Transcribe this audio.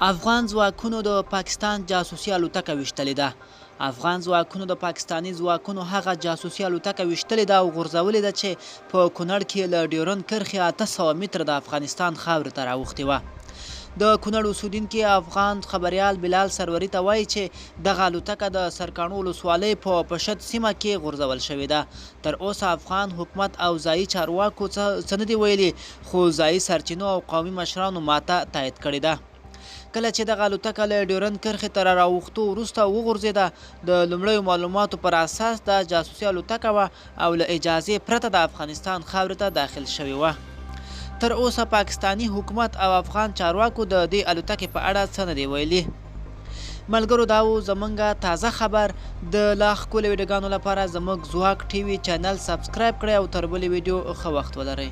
افغان ځواکونو د پاکستان جاسوسي الوتکه ویشتلې ده. افغان ځواکونو د پاکستاني ځواکونو هغه جاسوسي الوتکه ویشتلې ده او غورځولې ده چې په کونړ کې له ډیورند کرښې 800 متره د افغانستان خاورې ته راوښتې وه. د کونړ اوسیدونکي افغان خبریال بلال سروري ته وایي چې دغه الوتکه د سرکاڼو ولسوالۍ په پشد سیمه کې غورځول شوې ده. تر اوسه افغان حکومت او ځایي چارواکو څه نه دي ویلي، خو ځایي سرچینو او قومي مشرانو ماته تایید کړې ده. کله چې دغه الوتکه له ډیورند کرښې ته راوښتو وروسته وغورځېده، د لومړیو معلوماتو پر اساس د جاسوسي الوتکه وه او له اجازې پرته د افغانستان خاورې ته داخل شوې وه. تر اوسه پاکستاني حکومت او افغان چارواکو د دې الوتکې په اړه څه نه دي ویلي. ملګرو، دا و زموږ تازه خبر. د لا ښکلو ویډیوګانو لپاره زموږ ځواک ټي وي چینل سبسکرایب کړئ او تر بلې ویډیو ښه وخت ولرئ.